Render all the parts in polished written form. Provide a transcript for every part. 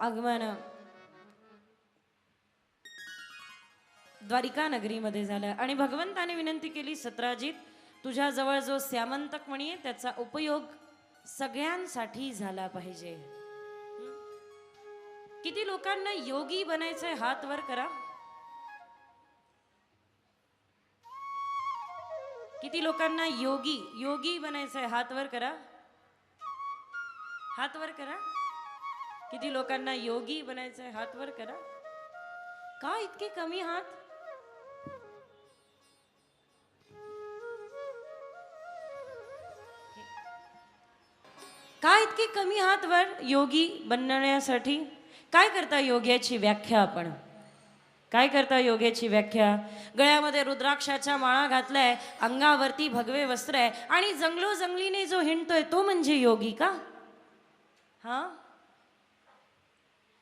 आगमन द्वारिका नगरीमध्ये झालं आणि भगवंताने विनंती केली, सत्राजित तुझ्याजवळ जो स्यामंतक मणी आहे त्याचा उपयोग सगळ्यांसाठी झाला पाहिजे. किती लोकांना योगी बनायचंय, हात वर करा. किती लोकांना योगी बनायचंय, हात वर करा. हात वर करा. किती लोकांना योगी बनायचंय, हात वर करा. का इतके कमी हात? का इतके कमी हात वर योगी बनण्यासाठी? काय करता योग्याची व्याख्या आपण? काय करता योग्याची व्याख्या? गळ्यामध्ये रुद्राक्षाच्या माळा घातलाय, अंगावरती भगवे वस्त्र आहे आणि जंगलोजंगलीने जो हिंडतोय तो म्हणजे योगी का? हा,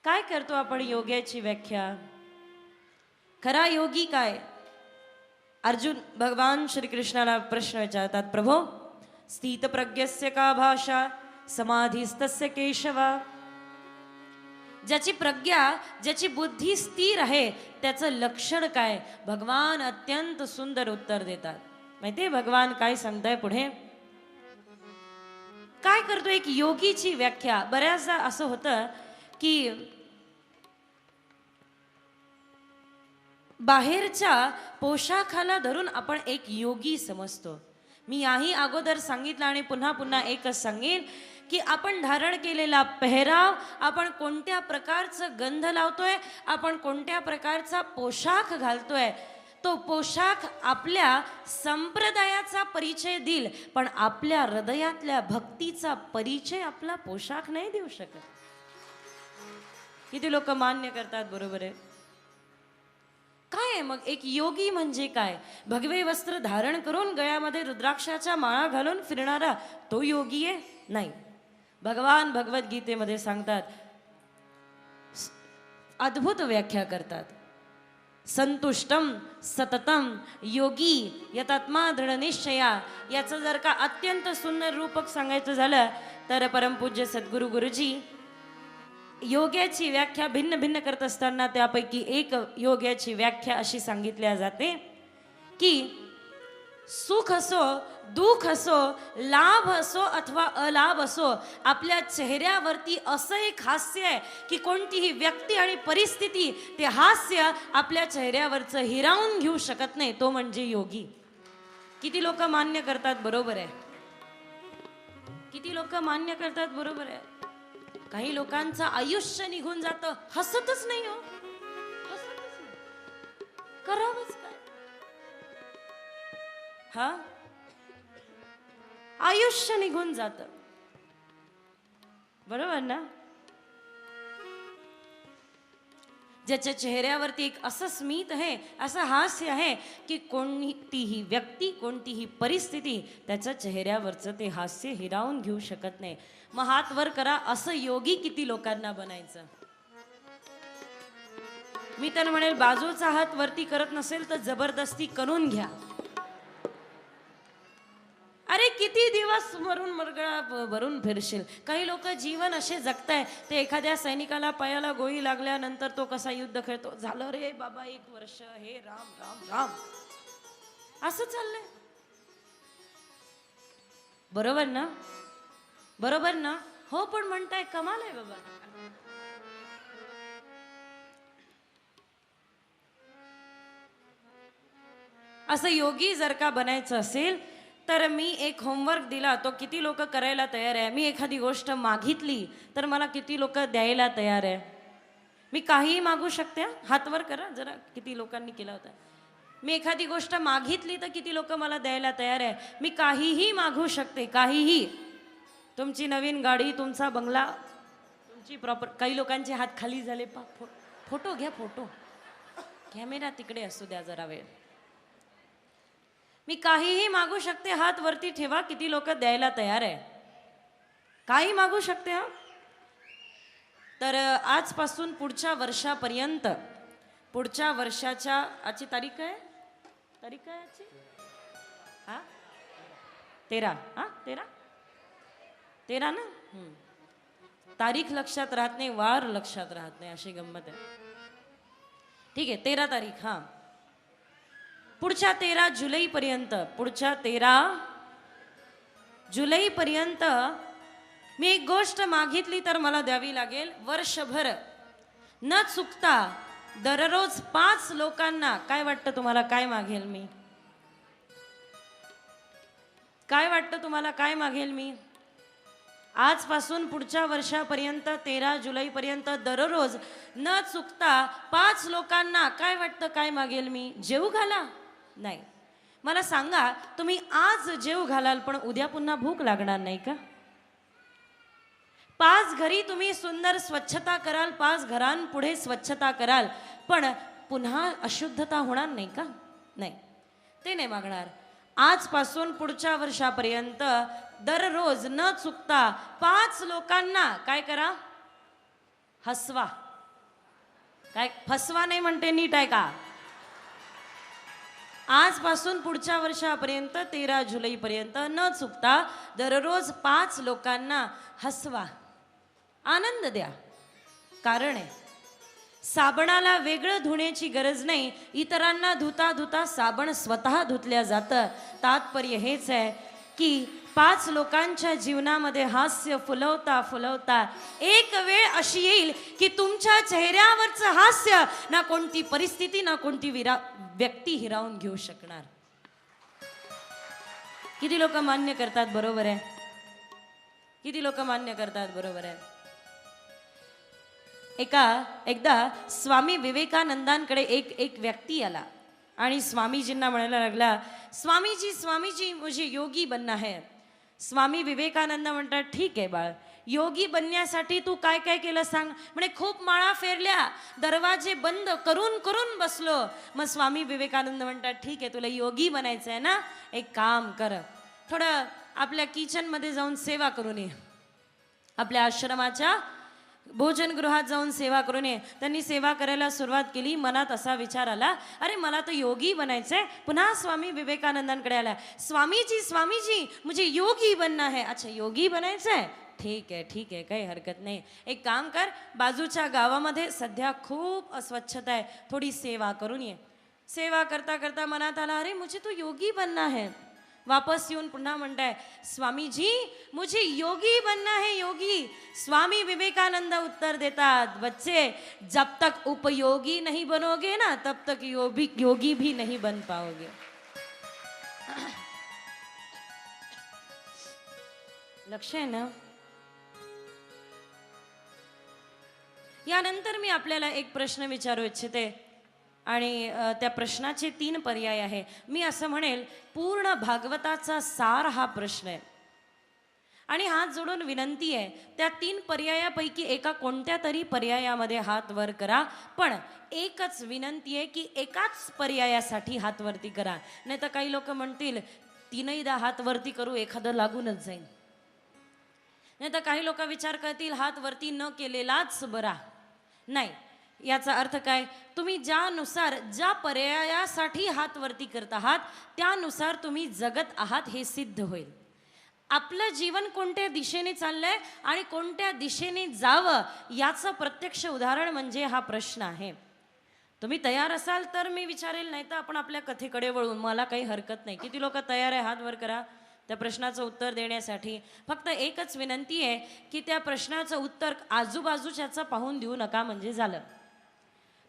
काय करतो आपण योग्याची व्याख्या? खरा योगी काय? अर्जुन भगवान श्रीकृष्णाला प्रश्न विचारतात, प्रभो स्थित प्रज्ञस्य का भाषा समाधीस्तस्य केशवा. ज्याची प्रज्ञा, ज्याची बुद्धी स्थिर आहे त्याचं लक्षण काय? भगवान अत्यंत सुंदर उत्तर देतात. माहितीये भगवान काय सांगताय पुढे? काय करतो एक योगीची व्याख्या? बऱ्याचदा असं होतं की बाहेरच्या पोशाखाला धरून आपण एक योगी समजतो. मी याही अगोदर सांगितलं आणि पुन्हा पुन्हा एकच सांगेन की आपण धारण केलेला पेहराव, आपण कोणत्या प्रकारचं गंध लावतोय, आपण कोणत्या प्रकारचा पोशाख घालतोय, तो पोशाख आपल्या संप्रदायाचा परिचय देईल, पण आपल्या हृदयातल्या भक्तीचा परिचय आपला पोशाख नाही देऊ शकत. किती लोक मान्य करतात? बरोबर आहे. काय आहे मग एक योगी म्हणजे काय? भगवे वस्त्र धारण करून गळ्यामध्ये रुद्राक्षाच्या माळा घालून फिरणारा तो योगी आहे? नाही. भगवान भगवद्गीतेमध्ये सांगतात, अद्भुत व्याख्या करतात. संतुष्टम सततम योगी यतात्मा दृढ निश्चया. याचं जर का अत्यंत सुंदर रूपक सांगायचं झालं तर परमपूज्य सद्गुरु गुरुजी योग्याची व्याख्या भिन्न भिन्न करत असताना त्यापैकी एक योग्याची व्याख्या अशी सांगितल्या जाते की सुख असो, दुःख असो, लाभ असो अथवा अलाभ असो, आपल्या चेहऱ्यावरती असं एक हास्य आहे की कोणतीही व्यक्ती आणि परिस्थिती ते हास्य आपल्या चेहऱ्यावरचं हिरावून घेऊ शकत नाही. तो म्हणजे योगी. किती लोक मान्य करतात? बरोबर आहे. किती लोक मान्य करतात? बरोबर आहे. काही लोकांचं आयुष्य निघून जातं, हसतच नाही हो, हसतच नाही. करावंच काय? हा, आयुष्य निघून जातं. बरोबर ना? ज्याच्या चेहऱ्यावरती एक असं स्मित आहे, असं हास्य आहे की कोणतीही व्यक्ती, कोणतीही परिस्थिती त्याच्या चेहऱ्यावरचं ते हास्य हिरावून घेऊ शकत नाही. मग हात वर करा, असं योगी किती लोकांना बनायचं? मी तर म्हणेल बाजूचा हात वरती करत नसेल तर जबरदस्ती करून घ्या. अरे किती दिवस मरून मरगळा भरून फिरशील? काही लोक जीवन असे जगताय, ते एखाद्या सैनिकाला पायाला गोळी लागल्यानंतर तो कसा युद्ध खेळतो, झालं रे बाबा 1 वर्ष, हे राम राम राम, असं चाललंय. बरोबर ना? बरोबर ना? हो, पण म्हणताय कमाल आहे बाबा. असं योगी जर का बनायचं असेल तर मी एक होमवर्क दिला, तो किती लोक करायला तयार आहे? मी एखादी गोष्ट मागितली तर मला किती लोक द्यायला तयार आहे? मी काहीही मागू शकते? हात वर करा जरा, किती लोकांनी केला होता. मी एखादी गोष्ट मागितली तर किती लोक मला द्यायला तयार आहे? मी काहीही मागू शकते, काहीही. तुमची नवीन गाडी, तुमचा बंगला, तुमची प्रॉपर. काही लोकांचे हात खाली झाले. फोटो घ्या, फोटो. कॅमेरा तिकडे असू द्या जरा वेळ. मी काहीही मागू शकते, हात वरती ठेवा. किती लोक द्यायला तयार आहे? काही मागू शकते. हा, तर आजपासून पुढच्या वर्षापर्यंत, पुढच्या वर्षाच्या, आजची तारीख आहे, तारीख काय आजची? हा 13. हा 13 ना. तारीख लक्षात राहत नाही, वार लक्षात राहत नाही, अशी गंमत आहे. ठीक आहे, 13 तारीख. हा, पुढच्या 13 जुलैपर्यंत, पुढच्या 13 जुलैपर्यंत मी एक गोष्ट मागितली तर मला द्यावी लागेल. वर्षभर न चुकता दररोज 5 लोकांना. काय वाटतं तुम्हाला काय मागेल मी? काय वाटतं तुम्हाला काय मागेल मी? आजपासून पुढच्या वर्षापर्यंत 13 जुलैपर्यंत दररोज न चुकता 5 लोकांना. काय वाटतं काय मागेल मी? जेवू घाला? नाही. मला सांगा, तुम्ही आज जेवू घालाल पण उद्या पुन्हा भूक लागणार नाही का? 5 घरी तुम्ही सुंदर स्वच्छता कराल, 5 घरांपुढे स्वच्छता कराल, पण पुन्हा अशुद्धता होणार नाही का? नाही, ते नाही मागणार. आजपासून पुढच्या वर्षापर्यंत दररोज न चुकता 5 लोकांना काय करा? हसवा. काय फसवा नाही म्हणते, नीट आहे का? आजपासून पुढच्या वर्षापर्यंत 13 जुलैपर्यंत न चुकता दररोज 5 लोकांना हसवा, आनंद द्या. कारण आहे, साबणाला वेगळं धुण्याची गरज नाही. इतरांना धुता धुता साबण स्वतः धुतल्या जातं. तात्पर्य हेच आहे की 5 लोकांच्या जीवनामध्ये हास्य फुलवता फुलवता एक वेळ अशी येईल की तुमच्या चेहऱ्यावरचं हास्य ना कोणती परिस्थिती ना कोणती व्यक्ती हिरावून घेऊ शकणार. किती लोक मान्य करतात? बरोबर आहे. किती लोक मान्य करतात? बरोबर आहे. एकदा स्वामी विवेकानंदांकडे एक व्यक्ती आला आणि स्वामीजींना म्हणायला लागला, स्वामीजी स्वामीजी मुझे योगी बनना है. स्वामी विवेकानंद म्हणतात, ठीक आहे बाळ, योगी बनण्यासाठी तू काय काय केलं सांग. म्हणे खूप माळा फेरल्या, दरवाजे बंद करून करून बसलो. मग स्वामी विवेकानंद म्हणतात, ठीक आहे, तुला योगी बनायचं आहे ना, एक काम कर, थोडं आपल्या किचनमध्ये जाऊन सेवा करून ये, आपल्या आश्रमाच्या भोजनगृहात जाऊन सेवा करून ये. त्यांनी सेवा करायला सुरुवात केली. मनात असा विचार आला, अरे मला तर योगी बनायचंय. पुन्हा स्वामी विवेकानंदांकडे आला, स्वामीजी स्वामीजी मुझे योगी बनना है. अच्छा, योगी बनायचंय? ठीक आहे, काही हरकत नाही. एक काम कर, बाजूच्या गावामध्ये सध्या खूप अस्वच्छता आहे, थोडी सेवा करून ये. सेवा करता करता मनात आला, अरे मुझे तो योगी बनना है. वापस येऊन पुन्हा म्हणताय, स्वामीजी मुझे योगी बनना है, योगी. स्वामी विवेकानंद उत्तर देतात, बच्चे जब तक उपयोगी नहीं बनोगे ना तब तक योगी भी नहीं बन पाओगे. लक्ष आहे ना? यानंतर मी आपल्याला एक प्रश्न विचारू इच्छिते आणि त्या प्रश्नाचे 3 पर्याय आहे. मी असं म्हणेल, पूर्ण भागवताचा सार हा प्रश्न आहे. आणि हात जोडून विनंती आहे, त्या 3 पर्यायापैकी एका कोणत्या तरी पर्यायामध्ये हात वर करा. पण एकच विनंती आहे की एकाच पर्यायासाठी हात वरती करा. नाही तर काही लोक म्हणतील 3दा हात वरती करू, एखादं लागूनच जाईल. नाही तर काही लोक विचार करतील हात वरती न केलेलाच बरा. नाही, याचा अर्थ काय? तुम्ही ज्यानुसार ज्या पर्यायासाठी हात वरती करत आहात त्यानुसार तुम्ही जगत आहात हे सिद्ध होईल. आपलं जीवन कोणत्या दिशेने चाललंय आणि कोणत्या दिशेने जावं याचं प्रत्यक्ष उदाहरण म्हणजे हा प्रश्न आहे. तुम्ही तयार असाल तर मी विचारेल, नाही तर आपण आपल्या कथेकडे वळून, मला काही हरकत नाही. किती लोक तयार आहे? हात वर करा त्या प्रश्नाचं उत्तर देण्यासाठी. फक्त एकच विनंती आहे की त्या प्रश्नाचं उत्तर आजूबाजूच्याचं पाहून देऊ नका म्हणजे झालं.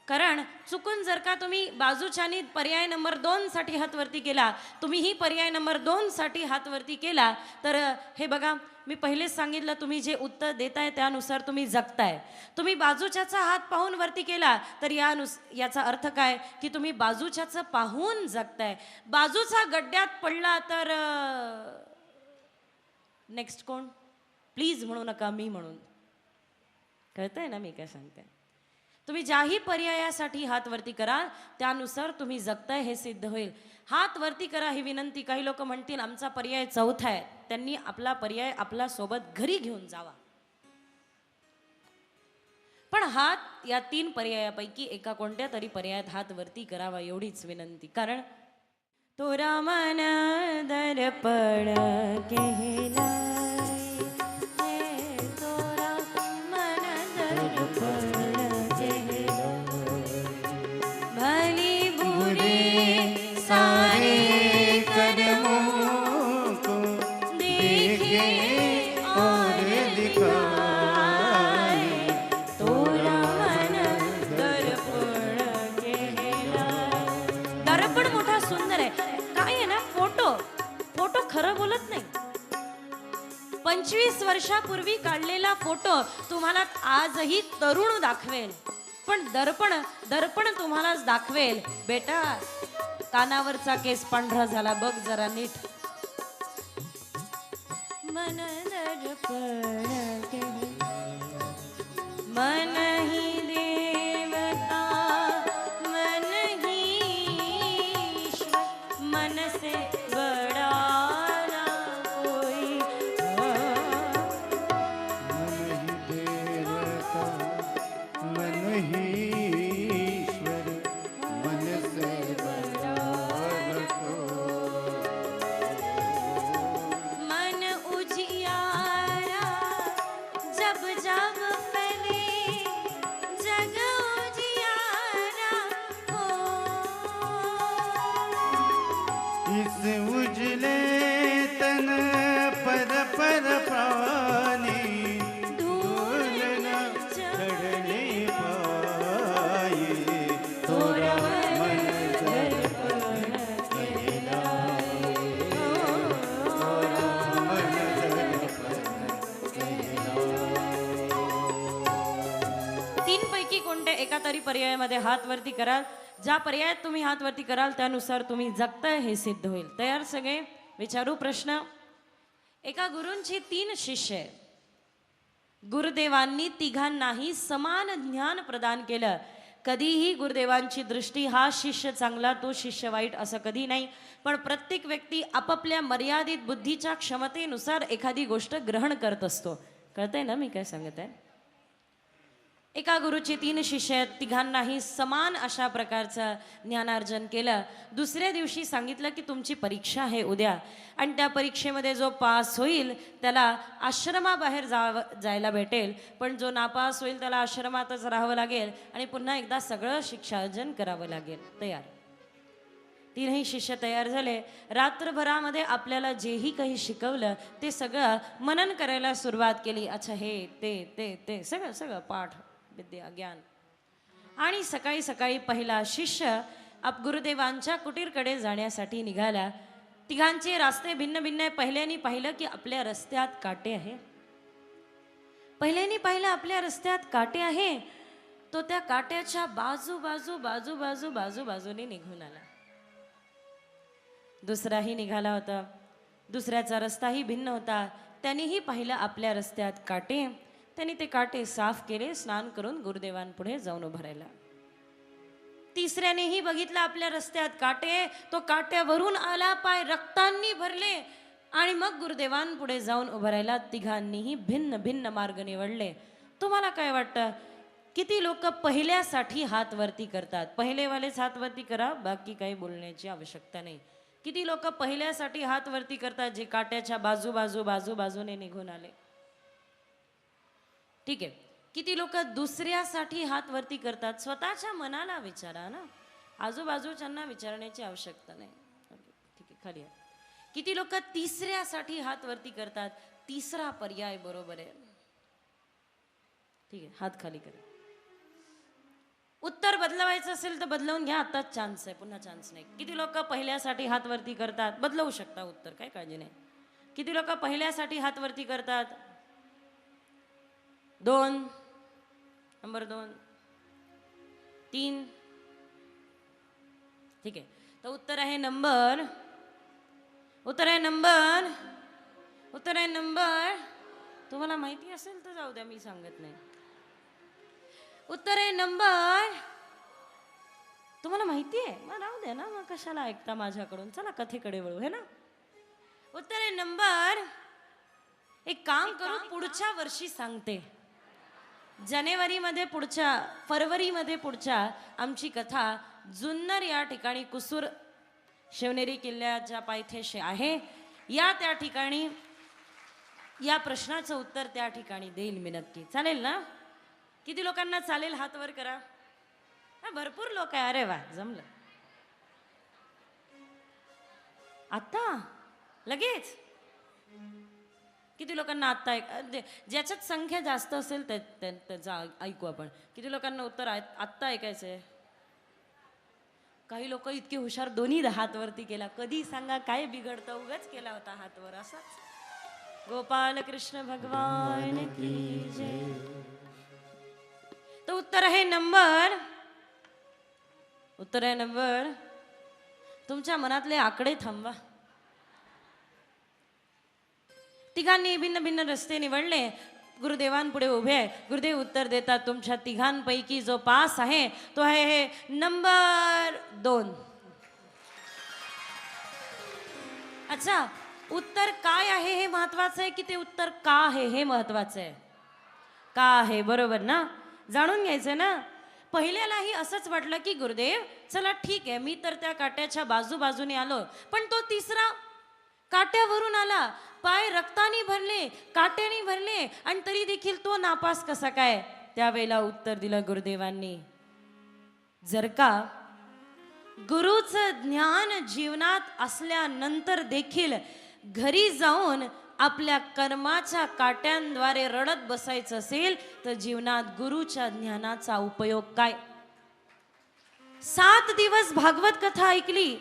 कारण चुकून जर का तुम्ही बाजूच्यानी पर्याय नंबर 2 साठी हात वरती केला, तुम्हीही पर्याय नंबर 2 साठी हात वरती केला, तर हे बघा, मी पहिलेच सांगितलं, तुम्ही जे उत्तर देताय त्यानुसार तुम्ही जगताय. तुम्ही बाजूच्याचा हात पाहून वरती केला तर याचा अर्थ काय की तुम्ही बाजूच्याचं पाहून जगताय. बाजूचा गड्ड्यात पडला तर नेक्स्ट कोण? प्लीज म्हणू नका, मी म्हणून. कळतंय ना मी काय सांगते? तुम्ही ज्याही पर्यायासाठी हात वरती करा त्यानुसार तुम्ही जगताय हे सिद्ध होईल. हात वरती करा ही विनंती. काही लोक म्हणतील आमचा पर्याय 4था आहे, त्यांनी आपला पर्याय आपला सोबत घरी घेऊन जावा. पण हात या 3 पर्यायापैकी एका कोणत्या तरी पर्यायात हात वरती करावा एवढीच विनंती. कारण तोरा मन दर्पण केला, तोरा दर्पण कहला भली बुरे सारे कर्मों को देखे और दिखाए तोरा मन दर्पण कहला. दर्पण मोठा सुंदर आहे. काय आहे ना, फोटो खरं बोलत नाही. 25 वर्षापूर्वी काढलेला फोटो तुम्हाला आजही तरुण दाखवेल, पण दर्पण तुम्हालाच दाखवेल बेटा कानावरचा केस पांढरा झाला बघ जरा नीट. मन दर्पण मन ही देवता मन ही ईश्वर मन से बड़ा ना कोई. मन ही ईश्वर मन से बड़ा न कोई. मन उजियारा जब जब फैले जग उजियारा हो. इस उजले तन पर पानी धूल न चढ़ने पाए तोरा मन दर्पण कहलाए. तोरा मन दर्पण कहलाए. 3 पैकी कोणत्या एका तरी पर्यायामध्ये हात वरती कराल. ज्या पर्यायात तुम्ही हात वरती कराल त्यानुसार तुम्ही जगताय हे सिद्ध होईल. तयार सगळे? विचारू प्रश्न. एका गुरूंची 3 शिष्य आहेत. गुरुदेवांनी तिघांनाही समान ज्ञान प्रदान केलं. कधीही गुरुदेवांची दृष्टी हा शिष्य चांगला तो शिष्य वाईट असं कधी नाही, पण प्रत्येक व्यक्ती आपापल्या मर्यादित बुद्धीच्या क्षमतेनुसार एखादी गोष्ट ग्रहण करत असतो. कळतंय ना मी काय सांगत आहे? एका गुरुची 3 शिष्य आहेत. तिघांनाही समान अशा प्रकारचं ज्ञानार्जन केलं. दुसऱ्या दिवशी सांगितलं की तुमची परीक्षा आहे उद्या, आणि त्या परीक्षेमध्ये जो पास होईल त्याला आश्रमाबाहेर जायला भेटेल, पण जो नापास होईल त्याला आश्रमातच राहावं लागेल आणि पुन्हा एकदा सगळं शिक्षार्जन करावं लागेल. तयार? 3ही शिष्य तयार झाले. रात्रभरामध्ये आपल्याला जेही काही शिकवलं ते सगळं मनन करायला सुरुवात केली. अच्छा हे ते ते ते सगळं पाठ विद्या ज्ञान. आणि सकाळी सकाळी पहिला शिष्य गुरुदेवांच्या कुटीरकडे जाण्यासाठी निघाला. तिघांचे रस्ते भिन्न भिन्न आहे. पहिल्याने पाहिलं की आपल्या रस्त्यात काटे आहे. पहिल्याने पाहिलं आपल्या रस्त्यात काटे आहे, तो त्या काट्याच्या बाजूने निघून आला. दुसराही निघाला होता. दुसऱ्याचा रस्ताही भिन्न होता. त्यानेही पाहिलं आपल्या रस्त्यात काटे. त्यांनी ते काटे साफ केले. स्नान करून गुरुदेवांपुढे जाऊन उभं राहिला. तिसऱ्यानेही बघितलं आपल्या रस्त्यात काटे. तो काट्यावरून आला, पाय रक्तांनी भरले आणि मग गुरुदेवांपुढे जाऊन उभं राहिला. तिघांनीही भिन्न भिन्न मार्ग निवडले. तुम्हाला काय वाटतं किती लोक पहिल्यासाठी हात वरती करतात? पहिलेवालेच हात वरती करा, बाकी काही बोलण्याची आवश्यकता नाही. किती लोक पहिल्यासाठी हात वरती करतात जे काट्याच्या बाजूने निघून आले? ठीक आहे. किती लोक दुसऱ्यासाठी हात वरती करतात? स्वतःच्या मनाला विचारा ना, आजूबाजूच्यांना विचारण्याची आवश्यकता नाही. ठीक आहे, खाली आहे. किती लोक तिसऱ्यासाठी हात वरती करतात? तिसरा पर्याय बरोबर आहे. ठीक आहे, हात खाली करा. उत्तर बदलवायचं असेल तर बदलवून घ्या, आताच चान्स आहे, पुन्हा चान्स नाही. किती लोक पहिल्यासाठी हात वरती करतात? बदलवू शकता उत्तर, काय काळजी नाही. किती लोक पहिल्यासाठी हात वरती करतात? 2 नंबर 2 3. ठीक आहे, तर उत्तर आहे नंबर तुम्हाला माहिती असेल तर जाऊ द्या, मी सांगत नाही. उत्तर आहे नंबर, तुम्हाला माहिती आहे मग राहू द्या ना, मग कशाला ऐकता माझ्याकडून. चला कथेकडे वळू, है ना. उत्तर आहे नंबर, एक काम करू, पुढच्या वर्षी सांगते. जानेवारीमध्ये फरवरीमध्ये पुढच्या आमची कथा जुन्नर या ठिकाणी कुसूर शिवनेरी किल्ल्याच्या पायथ्याशी आहे. त्या ठिकाणी या प्रश्नाचं उत्तर त्या ठिकाणी देईल मी नक्की. चालेल ना? किती लोकांना चालेल हात वर करा. हा, भरपूर लोक आहे. अरे वा, जमलं. आता लगेच किती लोकांना आत्ता ज्याच्यात संख्या जास्त असेल त्याचं ऐकू आपण. किती लोकांना उत्तर आत्ता ऐकायचंय? काही लोक इतके हुशार, दोन्ही हात वरती केला. कधी सांगा काय बिघडतं, उगाच केला होता हात वर असाच. गोपाल कृष्ण भगवान की जय. तर उत्तर आहे नंबर. उत्तर आहे नंबर. तुमच्या मनातले आकडे थांबवा. तिघांनी भिन्न भिन्न रस्ते निवडले. गुरुदेवांपुढे उभे आहे. गुरुदेव उत्तर देतात. तुमच्या तिघांपैकी जो पास आहे तो आहे हे नंबर 2. अच्छा, उत्तर काय आहे हे महत्वाचं आहे की ते उत्तर का आहे हे महत्वाचं आहे? का आहे, बरोबर ना? जाणून घ्यायचं ना. पहिल्यालाही असंच वाटलं की गुरुदेव चला ठीक आहे, मी तर त्या काट्याच्या बाजूबाजूने आलो, पण तो तिसरा काट्यावरून आला, पाय रक्तानी भरले, काट्याने भरले, आणि तरी देखील तो नापास कसा काय? त्यावेळेला उत्तर दिलं गुरुदेवांनी, जर का गुरुचं ज्ञान जीवनात असल्यानंतर देखील घरी जाऊन आपल्या कर्माच्या काट्यांद्वारे रडत बसायचं असेल तर जीवनात गुरुच्या ज्ञानाचा उपयोग काय? 7 दिवस भागवत कथा ऐकली,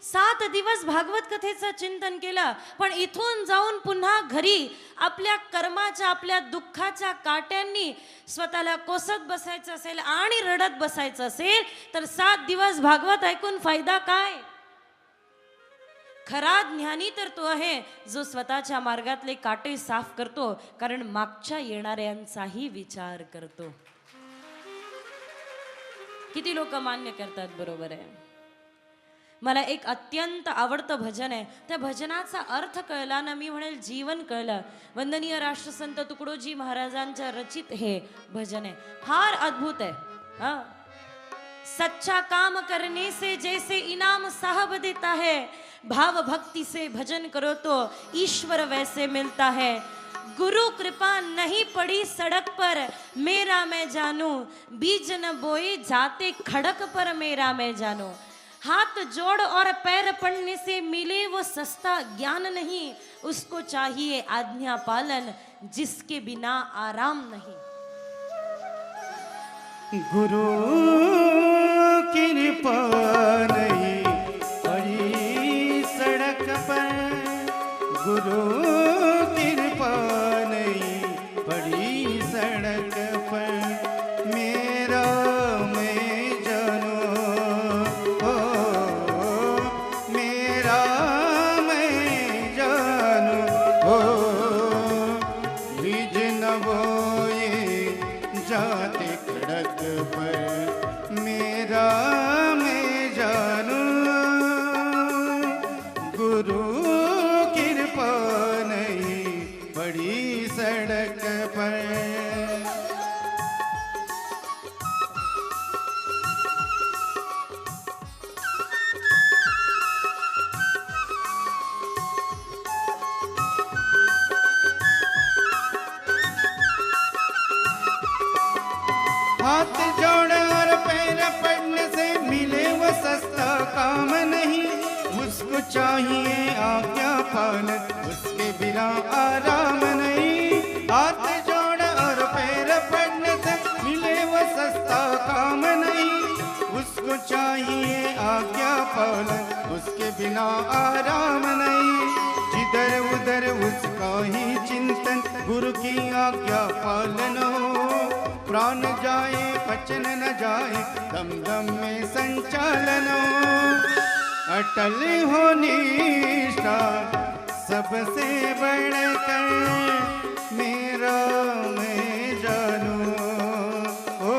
7 दिवस भागवत कथेचं चिंतन केलं, पण इथून जाऊन पुन्हा घरी आपल्या कर्माच्या, आपल्या दुःखाच्या काट्यांनी स्वतःला कोसत बसायचं असेल आणि रडत बसायचं असेल तर 7 दिवस भागवत ऐकून फायदा काय? खरा ज्ञानी तर तो आहे जो स्वतःच्या मार्गातले काटे साफ करतो, कारण मागच्या येणाऱ्यांचाही विचार करतो. किती लोक मान्य करतात? बरोबर आहे. मला एक अत्यंत आवडतं भजन आहे. त्या भजनाचा अर्थ कळला ना, मी म्हणेल जीवन कळलं. वंदनीय राष्ट्रसंत तुकडोजी महाराजांच्या रचित हे भजन आहे. फार अद्भुत आहे. हा, सच्चा काम करने से जैसे इनाम साहब देता है, भाव भक्ति से भजन करो तो ईश्वर वैसे मिलता है. गुरु कृपा नहीं पड़ी सड़क पर मेरा मैं जानू, बीज न बोए जाते खड़क पर मेरा मैं जानू. हाथ जोड़ और पैर पड़ने से मिले वो सस्ता ज्ञान नहीं, उसको चाहिए आज्ञा पालन जिसके बिना आराम नहीं. गुरु कृपा नहीं पड़ी सड़क पर, गुरु कृपा नहीं पड़ी सड़क पर, मेरा मैं जानू, ओ मेरा मैं जानू, ओ बीज न बोए जाते खड़क पर, मेरा मैं जानू, गुरु कृपा नहीं पड़ी सड़क पर. हाथ जोड़ और पैर पड़ने से मिले वो सस्ता काम नहीं, उसको चाहिए आज्ञा पालन उसके बिना आराम नहीं. हाथ जोड़ और पैर पड़ने से मिले वो सस्ता काम नहीं, उसको चाहिए आज्ञा पालन उसके बिना आराम नहीं. जिधर उधर उसका ही चिंतन, गुरु की आज्ञा पालन हो, प्राण जाए पचन न जाए, दम दम में संचालन हो. अटल हो निष्ठा सबसे बढ़कर, मेरा मैं जानू, ओ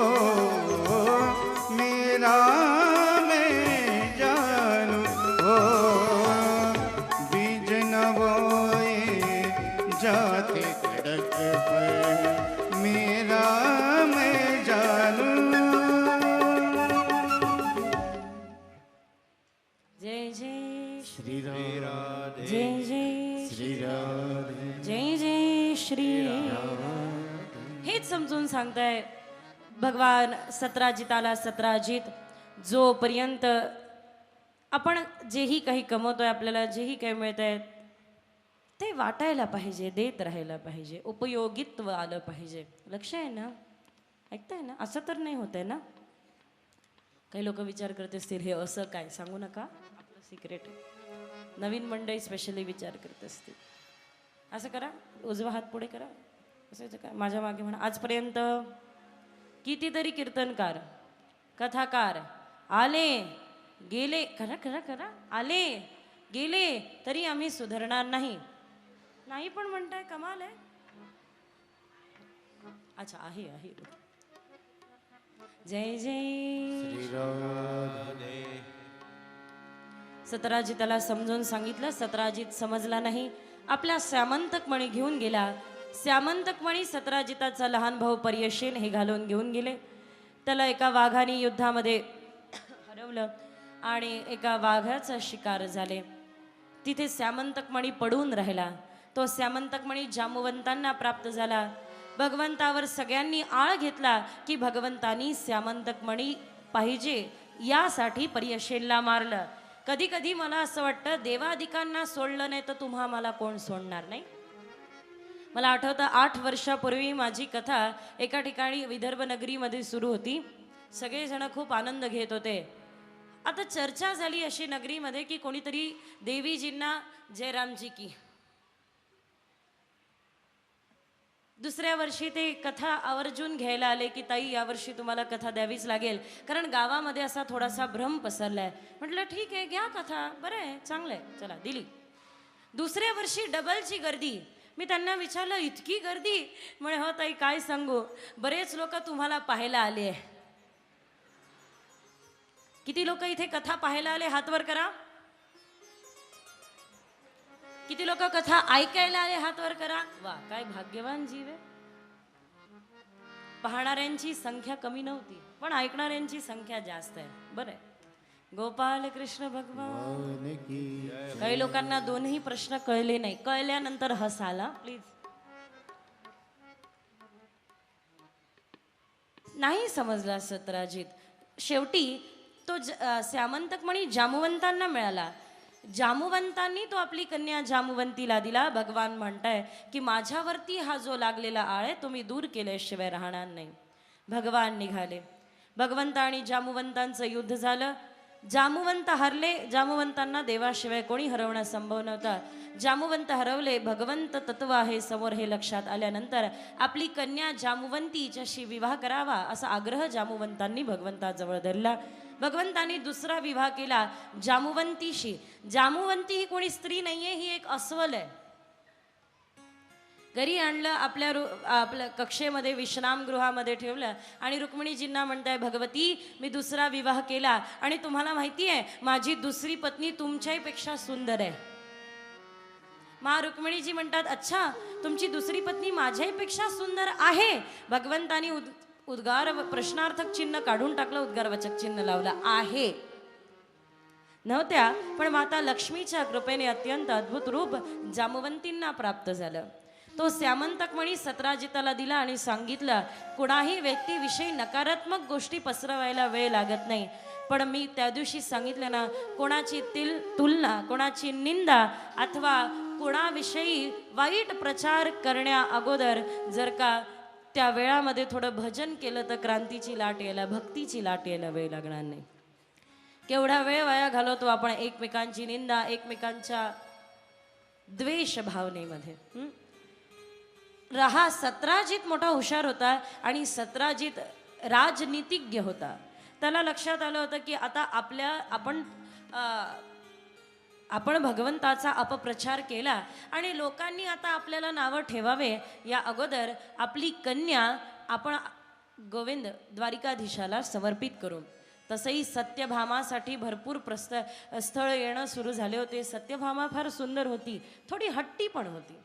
मेरा मैं जानू, ओ बीज न बोए जाते खड़क पर, मेरा मैं जानू. जय जय श्री राधे, जय जय श्री राधे, जय जय श्री. हेच समजून सांगताय भगवान सतराजिताला सतराजित जोपर्यंत आपण जेही काही कमवतोय, आपल्याला जेही काही मिळत आहे ते वाटायला पाहिजे, देत राहायला पाहिजे, उपयोगित्व आलं पाहिजे. लक्ष आहे ना? ऐकताय ना? असं तर नाही होतंय ना? काही लोक विचार करत असतील हे असं काय, सांगू नका, आपलं सिक्रेट आहे. नवीन मंडळी स्पेशली विचार करत असतील. असं करा, उजवा हात पुढे करा, असं का माझ्या मागे म्हणा, आजपर्यंत कितीतरी कीर्तनकार, कथाकार आले गेले, करा करा करा, आले गेले तरी आम्ही सुधारणार नाही. नाही पण म्हणताय, कमाल आहे. अच्छा, आहे आहे. जय जय सतराजिताला समजून सांगितलं, सतराजित समजला नाही. आपला श्यामंतकमणी घेऊन गेला. श्यामंतकमणी सतराजिताचा लहान भाऊ पर्यशेन हे घालून घेऊन गेले. त्याला एका वाघाने युद्धामध्ये हरवलं आणि एका वाघाचा शिकार झाले. तिथे श्यामंतकमणी पडून राहिला. तो श्यामंतकमणी जांबुवंतांना प्राप्त झाला. भगवंतावर सगळ्यांनी आळ घेतला की भगवंतांनी श्यामंतकमणी पाहिजे यासाठी पर्यशेनला मारलं. कधी कधी मला असं वाटतं, देवादिकांना सोडलं नाही तर तुम्हा मला कोण सोडणार नाही. मला आठवतं 8 वर्षापूर्वी माझी कथा एका ठिकाणी विदर्भ नगरीमध्ये सुरू होती. सगळेजण खूप आनंद घेत होते. आता चर्चा झाली अशी नगरीमध्ये की कोणीतरी देवीजींना जयरामजी की. दुसऱ्या वर्षी ते कथा आवर्जून घ्यायला आले की ताई यावर्षी तुम्हाला कथा द्यावीच लागेल, कारण गावामध्ये असा थोडासा भ्रम पसरलाय. म्हटलं ठीक आहे, घ्या कथा, बरं आहे, चांगलं आहे, चला दिली. दुसऱ्या वर्षी डबलची गर्दी. मी त्यांना विचारलं, इतकी गर्दी? म्हणे हो ताई काय सांगू, बरेच लोक तुम्हाला पाहायला आले आहे. किती लोक इथे कथा पाहायला आले, हात वर करा. किती लोक कथा ऐकायला आले, हात वर करा. वा, काय भाग्यवान जीव आहे. पाहणाऱ्यांची संख्या कमी नव्हती पण ऐकणाऱ्यांची संख्या जास्त आहे. बरं, गोपाल कृष्ण भगवान. काही लोकांना दोन्ही प्रश्न कळले नाही, कळल्यानंतर हसाला प्लीज. नाही समजला सतराजित. शेवटी तो श्यामंतकमणी जांबुवंतांना मिळाला. जांबुवंतांनी तो आपली कन्या जांबुवंतीला दिला. भगवान म्हणताय की माझ्यावरती हा जो लागलेला आळ आहे तो मी दूर केल्याशिवाय राहणार नाही. भगवान निघाले. भगवंत आणि जांबुवंतांचं युद्ध झालं. जांबुवंत हरले. जांबुवंतांना देवाशिवाय कोणी हरवणं संभव नव्हता. जांबुवंत हरवले. भगवंत तत्व आहे समोर हे लक्षात आल्यानंतर आपली कन्या जांबुवंती हिच्याशी विवाह करावा असा आग्रह जांबुवंतांनी भगवंताजवळ धरला. भगवंतांनी दुसरा विवाह केला जांबुवंतीशी. जांबुवंती ही कोणी स्त्री नाहीये, ही एक अस्वल आहे. घरी आणलं, आपल्या कक्षेमध्ये विश्रामगृहामध्ये ठेवलं आणि रुक्मिणीजींना म्हणताय, भगवती मी दुसरा विवाह केला आणि तुम्हाला माहिती आहे माझी दुसरी पत्नी तुमच्यापेक्षा सुंदर आहे. रुक्मिणीजी म्हणतात, अच्छा तुमची दुसरी पत्नी माझ्यापेक्षा सुंदर आहे. भगवंतानी उद्गार प्रश्नार्थक चिन्ह काढून टाकलं, उद्गारवाचक चिन्ह लावलं. आहे नव्हत्या, पण माता लक्ष्मीच्या कृपेने अत्यंत अद्भुत रूप जांबुवंतींना प्राप्त झालं. तो श्यामंतकमणी सतराजिताला दिला आणि सांगितलं, कुणाही व्यक्तीविषयी नकारात्मक गोष्टी पसरवायला वेळ लागत नाही, पण मी त्या दिवशी सांगितलं ना, कोणाची तुलना, कोणाची निंदा अथवा कोणाविषयी वाईट प्रचार करण्या अगोदर जर का त्या वेळामध्ये थोडं भजन केलं तर क्रांतीची लाट यायला, भक्तीची लाट यायला वेळ लागणार नाही. केवढा वेळ वाया घालवतो आपण एकमेकांची निंदा, एकमेकांच्या द्वेष भावनेमध्ये. सतराजित मोठा हुशार होता आणि सतराजित राजनीतिज्ञ होता. त्याला लक्षात आलं होतं की आता आपण भगवंताचा अपप्रचार केला आणि लोकांनी आता आपल्याला नावं ठेवावे या अगोदर आपली कन्या आपण गोविंद द्वारिकाधीशाला समर्पित करू. तसंही सत्यभामासाठी भरपूर स्थळ येणं सुरू झाले होते. सत्यभामा फार सुंदर होती, थोडी हट्टी पण होती.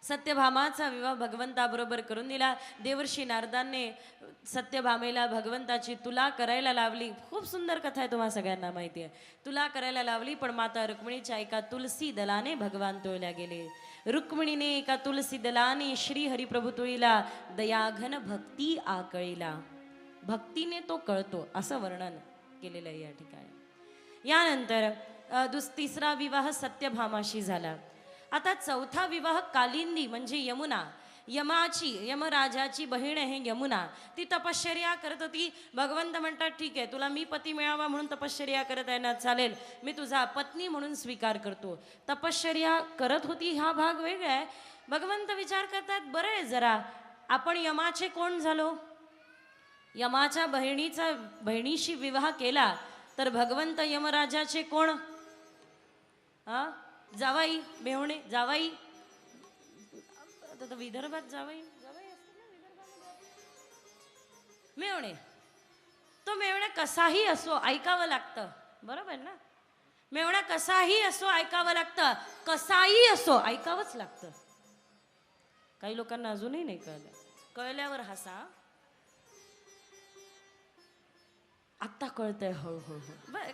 सत्यभामाचा विवाह भगवंताबरोबर करून दिला. देवर्षी नारदांनी सत्यभामेला भगवंताची तुला करायला लावली. खूप सुंदर कथा आहे, तुम्हाला सगळ्यांना माहिती आहे. तुला करायला लावली, पण माता रुक्मिणीच्या एका तुलसी दलाने भगवान तोळल्या गेले. रुक्मिणीने एका तुलसी दलाने श्री हरिप्रभू तुळीला दयाघन भक्ती आकळीला. भक्तीने तो कळतो असं वर्णन केलेलं आहे या ठिकाणी. यानंतर तिसरा विवाह सत्यभामाशी झाला. आता चौथा विवाह कालिंदी म्हणजे यमुना, यमराजाची बहीण आहे यमुना. ती तपश्चर्या करत होती. भगवंत म्हणतात ठीक आहे, तुला मी पती मिळावा म्हणून तपश्चर्या करत आहे ना, चालेल, मी तुझा पत्नी म्हणून स्वीकार करतो. तपश्चर्या करत होती हा भाग वेगळा आहे. भगवंत विचार करतात, बरं आहे जरा आपण यमाचे कोण झालो, यमाच्या बहिणीशी विवाह केला तर भगवंत यमराजाचे कोण, हा जावाई, मेहुणे जावाई. आता विदर्भात जावाई असते ना, मेवणे. तो मेवणा कसाही असो ऐकावं लागतं, बरोबर ना. मेवणा कसाही असो ऐकावं लागतं, कसाही असो ऐकावंच लागतं. काही लोकांना अजूनही नाही कळलं, कळल्यावर हसा. आत्ता कळतंय हळूहळू. बरं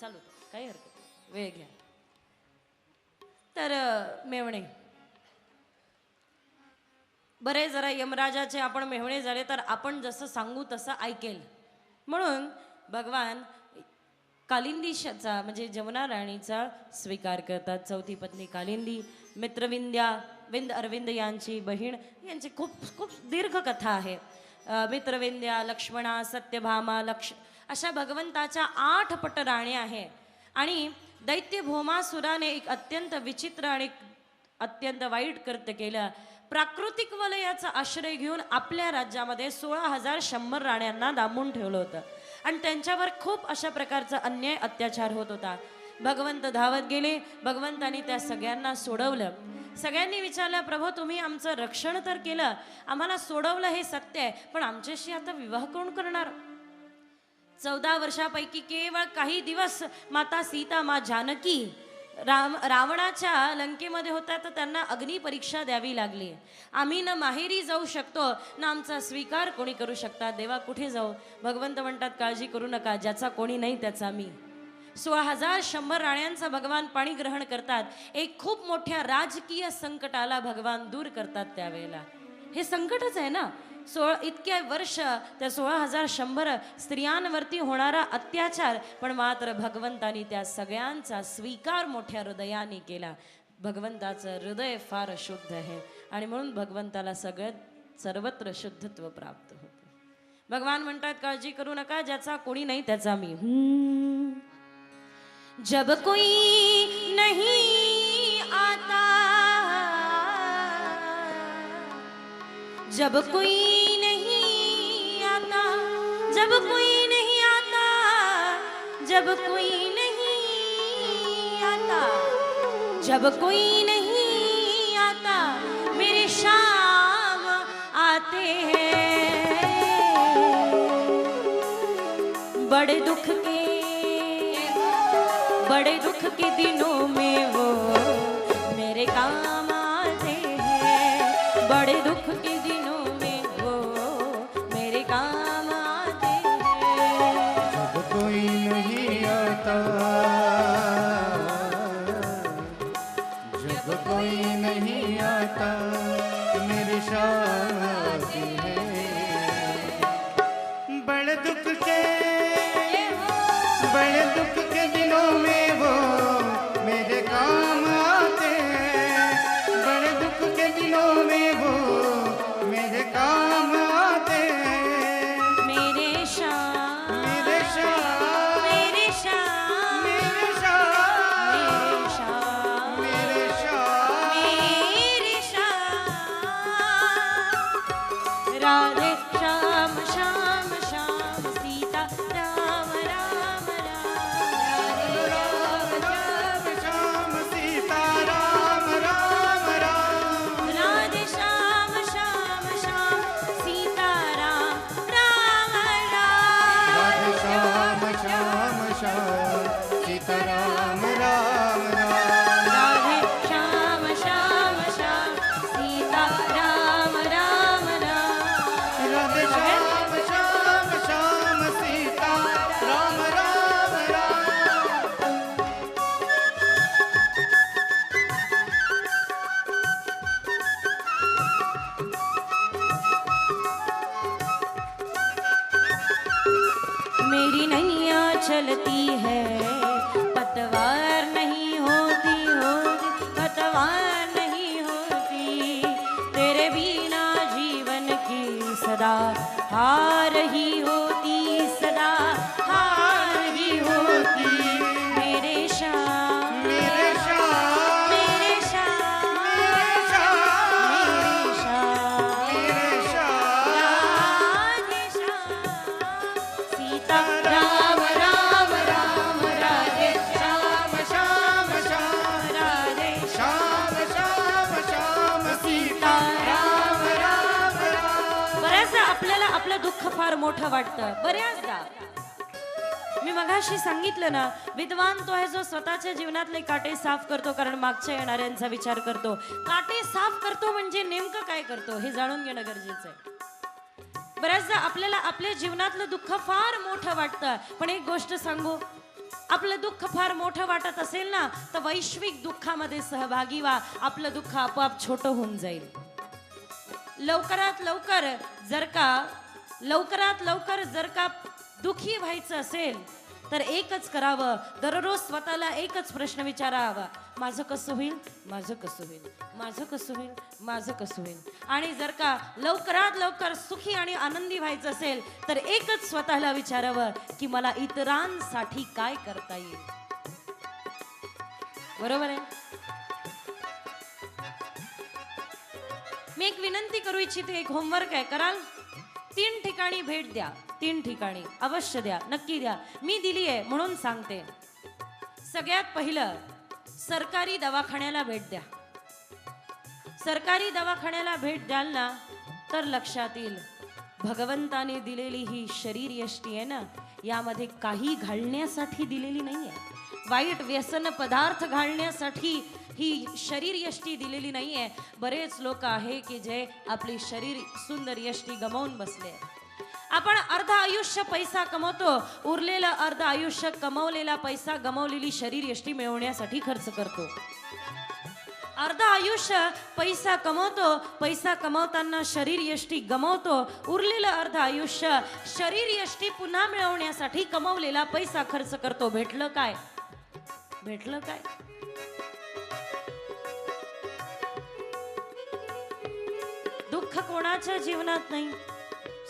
चालू काही हरकत नाही, वेळ घ्या. तर मेवणे, बरे जरा यमराजाचे आपण मेहुणे झाले तर आपण जसं सांगू तसं ऐकेल म्हणून भगवान कालिंदीचा म्हणजे जमुना राणीचा स्वीकार करतात. चौथी पत्नी कालिंदी, विंद अरविंद यांची बहीण. यांची खूप दीर्घ कथा आहे. मित्रविंद्या, लक्ष्मणा, सत्यभामा, अशा भगवंताच्या 8 पट राण्या आहे. आणि दैत्य भौमासुराने एक अत्यंत विचित्र आणि अत्यंत वाईट कृत्य केलं. प्राकृतिक वलयाचा आश्रय घेऊन आपल्या राज्यामध्ये 16,100 राण्यांना डांबून ठेवलं होतं आणि त्यांच्यावर खूप अशा प्रकारचा अन्याय अत्याचार होत होता. भगवंत धावत गेले. भगवंतानी त्या सगळ्यांना सोडवलं. सगळ्यांनी विचारलं, प्रभू तुम्ही आमचं रक्षण तर केलं, आम्हाला सोडवलं हे सत्य आहे, पण आमच्याशी आता विवाह कोण करणार. 14 वर्षापैकी केवळ काही दिवस माता सीता, मा जानकी रावणाच्या लंकेमध्ये होत्या तर त्यांना अग्निपरीक्षा द्यावी लागली. आम्ही न माहेरी जाऊ शकतो ना आमचा स्वीकार कोणी करू शकतात. देवा कुठे जाऊ. भगवंत म्हणतात काळजी करू नका, ज्याचा कोणी नाही त्याचा मी. 16,100 राण्यांचा भगवान पाणी ग्रहण करतात. एक खूप मोठ्या राजकीय संकटाला भगवान दूर करतात. त्यावेळेला हे संकटच आहे ना. इतक्या वर्ष त्या 16,100 स्त्रियांवरती होणारा अत्याचार, पण मात्र भगवंतानी त्या सगळ्यांचा स्वीकार मोठ्या हृदयाने केला. भगवंताचं हृदय फार शुद्ध आहे आणि म्हणून भगवंताला सर्वत्र शुद्धत्व प्राप्त होते. भगवान म्हणतात काळजी करू नका, ज्याचा कोणी नाही त्याचा मी. जब कोई नहीं आता, जब कोई नहीं आता, जब कोई नहीं आता, जब कोई नहीं आता, जब कोई नहीं आता, मेरे शाम आते हैं. बड़े दुख के दिनों में वो मेरे काम आते हैं. बड़े दुख के दिनों में वो मेरे काम आते हैं. जब कोई नहीं आता, जब कोई नहीं आता, मेरे शाम आते हैं. बड़े दुख के दिनों में वो मेरे काम मेरी नैया चलती है पतवार नहीं होती होती पतवार नहीं होती तेरे बिना जीवन की सदा हार ही होती सदा हार ही होती मेरे श्याम मेरे श्याम मेरे श्याम मेरे श्याम मेरे श्याम मेरे श्याम राधे श्याम सीता राम राम राम राधे श्याम श्याम श्याम राधे श्याम श्याम श्याम सीता राम राम राम बऱ्याचदा आपल्याला आपलं दुःख फार मोठं वाटतं बऱ्याचदा मी मगाशी सांगितलं ना विद्वान तो आहे जो स्वतःच्या जीवनातले काटे साफ करतो कारण मागच्या येणाऱ्यांचा विचार करतो काटे साफ करतो म्हणजे नेमकं काय करतो हे जाणून घेणं गरजेचं आहे बऱ्याचदा आपल्याला आपल्या जीवनातलं दुःख फार मोठं वाटतं पण एक गोष्ट सांगू आपलं दुःख फार मोठं वाटत असेल ना तर वैश्विक दुःखामध्ये सहभागी व्हा आपलं दुःख आपोआप छोटं होऊन जाईल लवकरात लवकर जर का दुखी व्हायचं असेल तर एकच करावं दररोज स्वतःला एकच प्रश्न विचारावा माझं कसं होईल माझं कसं होईल माझं कसं होईल माझं कसं होईल आणि जर का लवकरात लवकर सुखी आणि आनंदी व्हायचं असेल तर एकच स्वतःला विचारावं की मला इतरांसाठी काय करता येईल बरोबर आहे मी एक विनंती करू इच्छिते एक होमवर्क आहे कराल 3 ठिकाणी भेट द्या 3 ठिकाणी अवश्य द्या नक्की द्या मी दिली आहे म्हणून सांगते सगळ्यात पहिलं सरकारी दवाखान्याला भेट द्या सरकारी दवाखान्याला भेट द्याल ना तर लक्षात येईल भगवंताने दिलेली ही शरीर यष्टी आहे ना यामध्ये काही घालण्यासाठी दिलेली नाही आहे वाईट व्यसन पदार्थ घालण्यासाठी ही शरीर यष्टी दिलेली नाही आहे बरेच लोक आहे की जे आपली शरीर सुंदर यष्टी गमावून बसले आपण अर्ध आयुष्य पैसा कमवतो उरलेलं अर्ध आयुष्य कमवलेला पैसा गमावलेली शरीर यष्टी मिळवण्यासाठी खर्च करतो अर्ध आयुष्य पैसा कमवतो पैसा कमवताना शरीर यष्टी गमावतो उरलेलं अर्ध आयुष्य शरीर यष्टी पुन्हा मिळवण्यासाठी कमवलेला पैसा खर्च करतो भेटलं काय दुःख कोणाच्या जीवनात नाही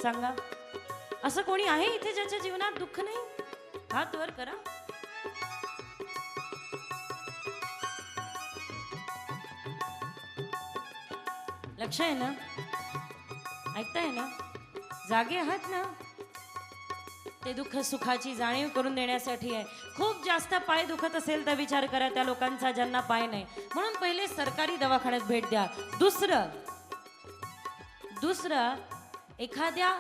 सांगा असं कोणी आहे इथे ज्याच्या जीवनात दुःख नाही हात वर करा लक्ष आहे ना ऐकताय ना जागे आहात ना ते दुःख सुखाची जाणीव करून देण्यासाठी आहे खूप जास्त पाय दुखत असेल तर विचार करा त्या लोकांचा ज्यांना पाय नाही म्हणून पहिले सरकारी दवाखान्यात भेट द्या दुसरं एखाद्या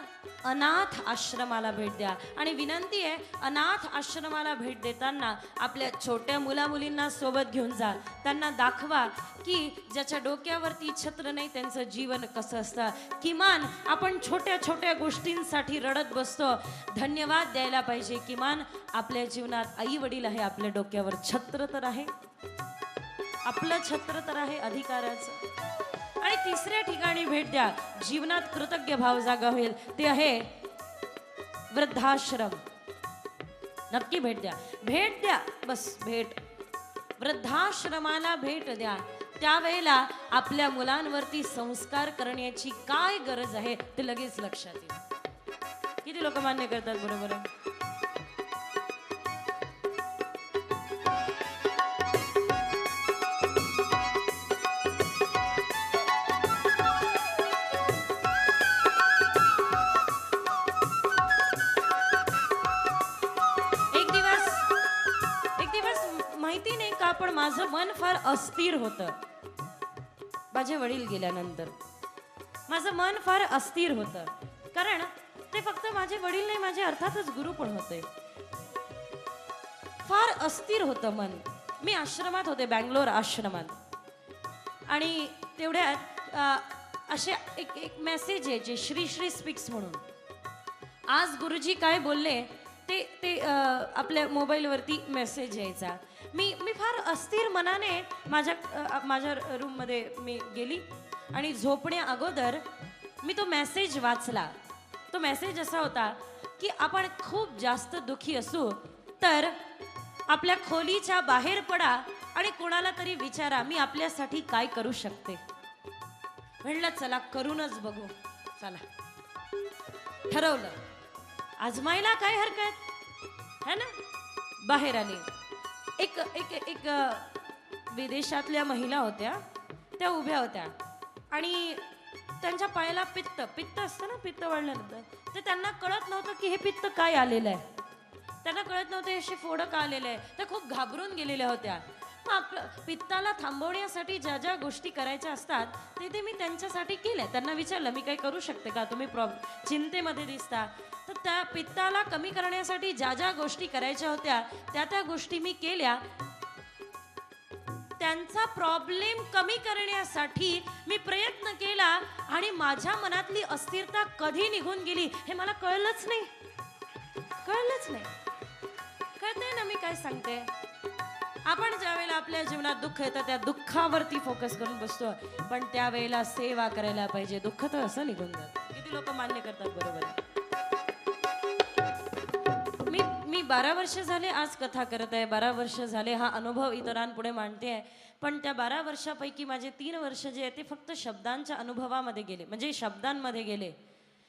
अनाथ आश्रमाला भेट द्या आणि विनंती आहे अनाथ आश्रमाला भेट देताना आपल्या छोट्या मुलामुलींना सोबत घेऊन जा त्यांना दाखवा की ज्याच्या डोक्यावरती छत्र नाही त्यांचं जीवन कसं असतं किमान आपण छोट्या छोट्या गोष्टींसाठी रडत बसतो धन्यवाद द्यायला पाहिजे किमान आपल्या जीवनात आई वडील आहे आपल्या डोक्यावर छत्र तर आहे आपलं छत्र तर आहे अधिकाराचं आणि तिसऱ्या ठिकाणी भेट द्या जीवनात कृतज्ञ भाव जागा होईल ते आहे वृद्धाश्रम नक्की भेट द्या बस भेट वृद्धाश्रमाला भेट द्या त्यावेळेला आपल्या मुलांवरती संस्कार करण्याची काय गरज आहे ते लगेच लक्षात येईल किती लोक मान्य करतात बरोबर आहे माहिती नाही का पण माझं मन फार अस्थिर होतं माझे वडील गेल्यानंतर माझं मन फार अस्थिर होतं कारण ते फक्त माझे वडील नाही माझे अर्थातच गुरु पण होते फार अस्थिर होतं मन मी आश्रमात होते बँगलोर आश्रमात आणि तेवढ्यात असे एक मेसेज यायचे श्री श्री स्पीक्स म्हणून आज गुरुजी काय बोलले ते आपल्या मोबाईलवरती मेसेज यायचा मी फार अस्थिर मनाने माझ्या रूममध्ये मी गेली आणि झोपण्या अगोदर मी तो मेसेज वाचला तो मेसेज असा होता की आपण खूप जास्त दुखी असू तर आपल्या खोलीच्या बाहेर पडा आणि कोणाला तरी विचारा, मी आपल्यासाठी काय करू शकते. म्हणलं चला करूनच बघू. चला ठरवलं, आजमायला काय हरकत है ना. बाहेर आले. एक एक एक विदेशातल्या महिला होत्या, त्या उभ्या होत्या आणि त्यांच्या पायाला पित्त पित्त असतं ना, पित्त वाढल्यानंतर ते त्यांना कळत नव्हतं की हे पित्त काय आलेलं आहे. त्यांना कळत नव्हतं हे असे फोडं का आलेलं आहे. त्या खूप घाबरून गेलेल्या होत्या. मग आपलं पित्ताला थांबवण्यासाठी ज्या ज्या गोष्टी करायच्या असतात ते मी त्यांच्यासाठी केल्या. त्यांना विचारलं, मी काही करू शकते का, तुम्ही चिंतेमध्ये दिसता. तर त्या पित्ताला कमी करण्यासाठी ज्या ज्या गोष्टी करायच्या होत्या त्या गोष्टी मी केल्या. त्यांचा प्रॉब्लेम कमी करण्यासाठी मी प्रयत्न केला आणि माझ्या मनातली अस्थिरता कधी निघून गेली हे मला कळलंच नाही. कळतंय ना मी काय सांगते. आपण ज्या वेळेला आपल्या जीवनात दुःख येतं त्या दुःखावरती फोकस करून बसतो, पण त्यावेळेला सेवा करायला पाहिजे. दुःख तर असं निघून जातं. किती लोक मान्य करतात, बरोबर आहे. मी 12 वर्ष झाले आज कथा करत आहे. 12 वर्ष झाले हा अनुभव इतरांपुढे मांडते आहे. पण त्या 12 वर्षापैकी माझे 3 वर्ष जे आहे ते फक्त शब्दांच्या अनुभवामध्ये गेले, म्हणजे शब्दांमध्ये गेले.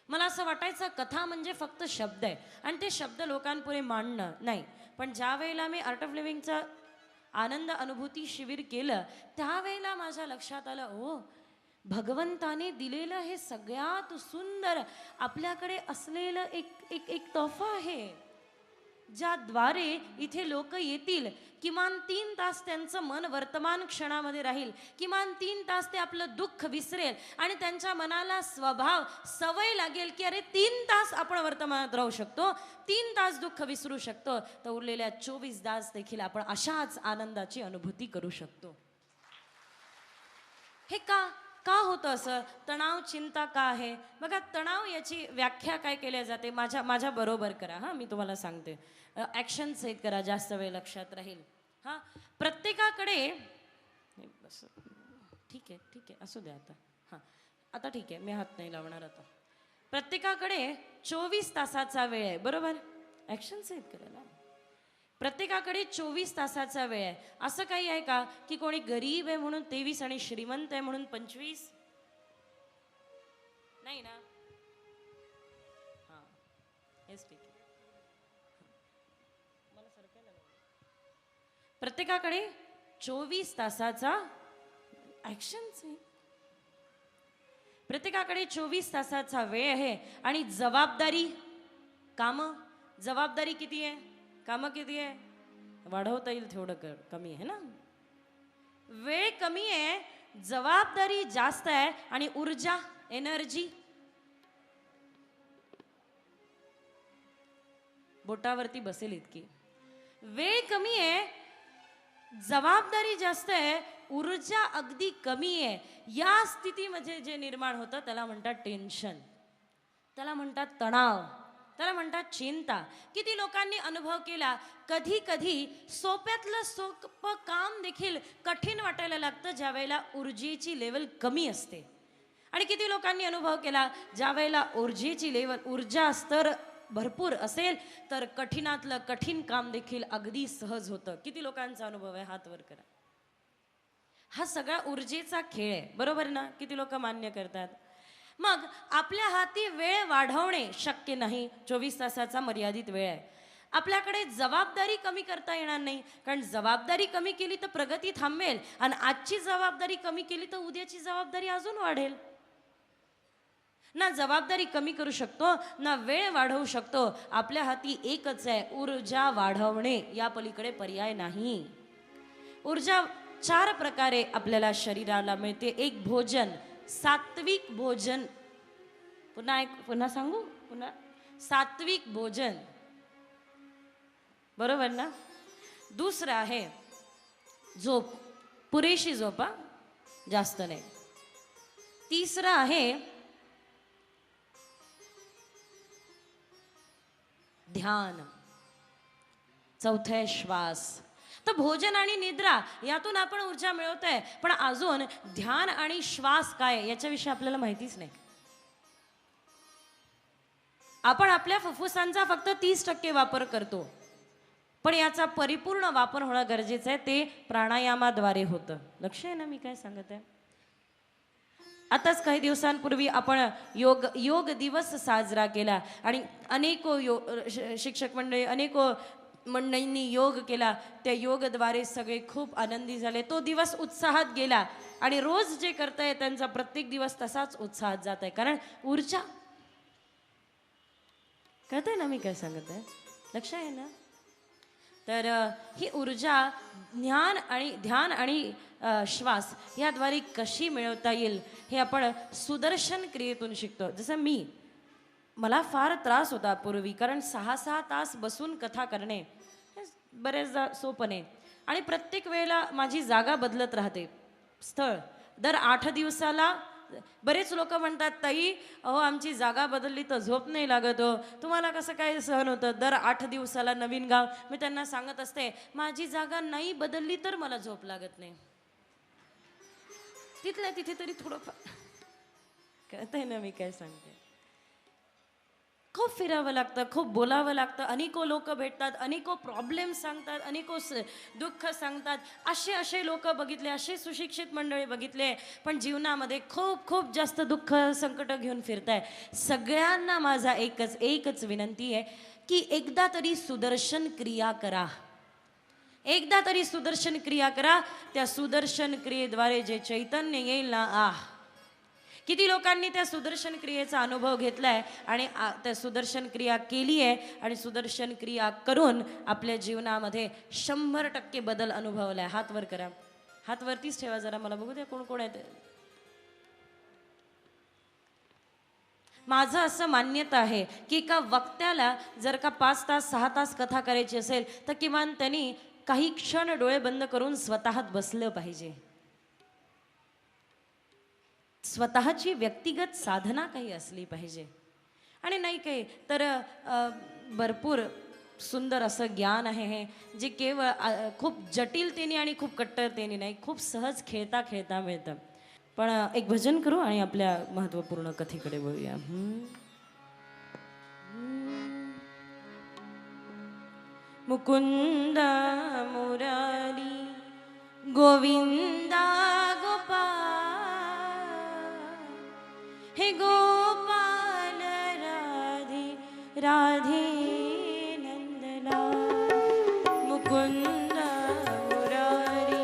मला असं वाटायचं कथा म्हणजे फक्त शब्द आहे आणि ते शब्द लोकांपुढे मांडणं नाही. पण ज्या वेळेला मी आर्ट ऑफ लिव्हिंगचं आनंद अनुभूती शिबिर केलं त्यावेळेला माझ्या लक्षात आलं, ओ भगवंताने दिलेलं हे सगळ्यात सुंदर आपल्याकडे असलेलं एक तोफा आहे, ज्याद्वारे इथे लोक येतील. किमान 3 तास त्यांचं मन वर्तमान क्षणामध्ये राहील. किमान 3 तास ते आपलं दुःख विसरेल आणि त्यांच्या मनाला स्वभाव सवय लागेल की अरे 3 तास आपण वर्तमानात राहू शकतो, 3 तास दुःख विसरू शकतो, तर उरलेल्या 24 तास देखील आपण अशाच आनंदाची अनुभूती करू शकतो. हे का होतं असं? तणाव चिंता का आहे? बघा, तणाव याची व्याख्या काय केली जाते, माझ्या बरोबर करा. हां, मी तुम्हाला सांगते. ॲक्शन सेट करा, जास्त वेळ लक्षात राहील. हां, प्रत्येकाकडे ठीक आहे असू द्या आता. हां, आता ठीक आहे, मी हात नाही लावणार आता. प्रत्येकाकडे 24 तासाचा वेळ आहे, बरोबर. ॲक्शन सेट करायला प्रत्येकाकडे 24 तासाचा वेळ आहे. असं काही आहे का की कोणी गरीब आहे म्हणून 23 आणि श्रीमंत आहे म्हणून 25? नाही ना. हां, हेच ठीक आहे. मला सरकायला प्रत्येकाकडे 24 तासाचा ॲक्शनच आहे. प्रत्येकाकडे 24 तासाचा वेळ आहे आणि जबाबदारी किती आहे? कामं किती आहे? वाढवता येईल तेवढं कमी आहे ना. वेळ कमी आहे, जबाबदारी जास्त आहे आणि ऊर्जा एनर्जी बोटावरती बसेल इतकी. वेळ कमी आहे, जबाबदारी जास्त आहे, ऊर्जा अगदी कमी आहे. या स्थितीमध्ये जे निर्माण होतं त्याला म्हणतात टेन्शन, त्याला म्हणतात तणाव, त्याला म्हणतात चिंता. किती लोकांनी अनुभव केला, कधी कधी सोप्यातलं सोपं काम देखील कठीण वाटायला लागतं ज्या वेळेला ऊर्जेची लेवल कमी असते. आणि किती लोकांनी अनुभव केला, ज्या वेळेला ऊर्जा स्तर भरपूर असेल तर कठीणातलं कठीण काम देखील अगदी सहज होतं. किती लोकांचा अनुभव आहे? हात वर करा. हा सगळा ऊर्जेचा खेळ आहे, बरोबर ना. किती लोक मान्य करतात? मग आपल्या हाती वेळ वाढवणे शक्य नाही. 24 तासाचा मर्यादित वेळ आहे. आपल्याकडे जबाबदारी कमी करता येणार नाही, कारण जबाबदारी कमी केली तर प्रगती थांबेल आणि आजची जबाबदारी कमी केली तर उद्याची जबाबदारी अजून वाढेल. ना जबाबदारी कमी करू शकतो ना वेळ वाढवू शकतो. आपल्या हाती एकच आहे, ऊर्जा वाढवणे. या पलीकडे पर्याय नाही. ऊर्जा 4 प्रकारे आपल्याला शरीराला मिळते. एक भोजन, सात्विक भोजन. पुन्हा सांगू? सात्विक भोजन, बरोबर ना. दुसरं आहे झोप, पुरेशी झोप, जास्त नाही. तिसरं आहे ध्यान. चौथं आहे श्वास. तर भोजन आणि निद्रा यातून आपण ऊर्जा मिळवतोय, पण अजून ध्यान आणि श्वास काय याच्याविषयी आपल्याला माहितीच नाही. आपण आपल्या फुफ्फुसांचा फक्त 30% वापर करतो, पण याचा परिपूर्ण वापर होणं गरजेचं आहे. ते प्राणायामाद्वारे होतं. लक्ष आहे ना मी काय सांगत आहे? आताच काही दिवसांपूर्वी आपण योग दिवस साजरा केला आणि अनेको शिक्षक मंडळी अनेको मंडळींनी योग केला. त्या योगद्वारे सगळे खूप आनंदी झाले. तो दिवस उत्साहात गेला आणि रोज जे करताय त्यांचा प्रत्येक दिवस तसाच उत्साहात जात आहे. कारण ऊर्जा, कळतंय ना मी काय सांगत आहे? लक्ष आहे ना? तर ही ऊर्जा ध्यान आणि श्वास याद्वारे कशी मिळवता येईल हे आपण सुदर्शन क्रियेतून शिकतो. जसं मला फार त्रास होता पूर्वी, कारण 6-6 तास बसून कथा करणे हे बरेचदा सोपं नाही आणि प्रत्येक वेळेला माझी जागा बदलत राहते. स्थळ दर 8 दिवसाला बरेच लोक म्हणतात, ताई अहो आमची जागा बदलली तर झोप नाही लागत हो, तुम्हाला कसं काय सहन होतं? दर 8 दिवसाला नवीन गाव. मी त्यांना सांगत असते, माझी जागा नाही बदलली तर मला झोप लागत नाही. तिथल्या तिथे तरी थोडंफार कळतंय ना मी काय सांगते? खूप फिरावं लागतं, खूप बोलावं लागतं. अनेको लोक भेटतात, अनेको प्रॉब्लेम सांगतात, अनेको दुःख सांगतात. असे लोक बघितले, असे सुशिक्षित मंडळी बघितले, पण जीवनामध्ये खूप खूप जास्त दुःख संकट घेऊन फिरताय. सगळ्यांना माझा एकच विनंती आहे की एकदा तरी सुदर्शन क्रिया करा. एकदा तरी सुदर्शन क्रिया करा. त्या सुदर्शन क्रियेद्वारे जे चैतन्य येईल ना, किती लोकांनी त्या सुदर्शन क्रियेचा अनुभव घेतलाय आणि त्या सुदर्शन क्रिया केली आहे आणि सुदर्शन क्रिया करून आपल्या जीवनामध्ये 100% बदल अनुभवलाय. हात वर करा, हात वरतीच ठेवा जरा, मला बघू द्या कोण कोण आहे. माझं असं मान्यता आहे की एका वक्त्याला जर का 5 तास 6 तास कथा करायची असेल तर किमान त्यांनी काही क्षण डोळे बंद करून स्वतःत बसलं पाहिजे. स्वतःची व्यक्तिगत साधना काही असली पाहिजे आणि नाही काही तर भरपूर सुंदर असं ज्ञान आहे हे, जे केवळ खूप जटिलतेने आणि खूप कट्टरतेने नाही, खूप सहज खेळता खेळता मिळतं. पण एक भजन करू आणि आपल्या महत्त्वपूर्ण कथेकडे वळूया. मुकुंद मुरारी गोविंदा गोपाल, हे गोपाल राधे राधे नंदलाल. मुकुंद मुरारी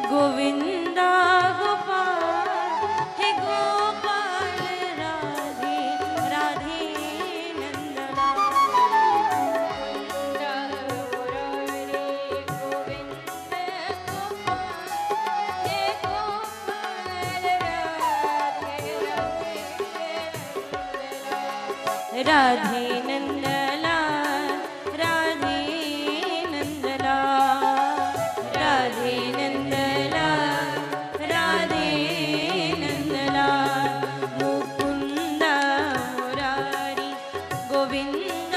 गोविंदा गोपाल, हे गोपाल राधे राधे नंदलाल. राधे नंदलाल, राधे नंदलाल, राधे नंदलाल, राधे नंदलाल. मुकुंद मुरारी गोविंद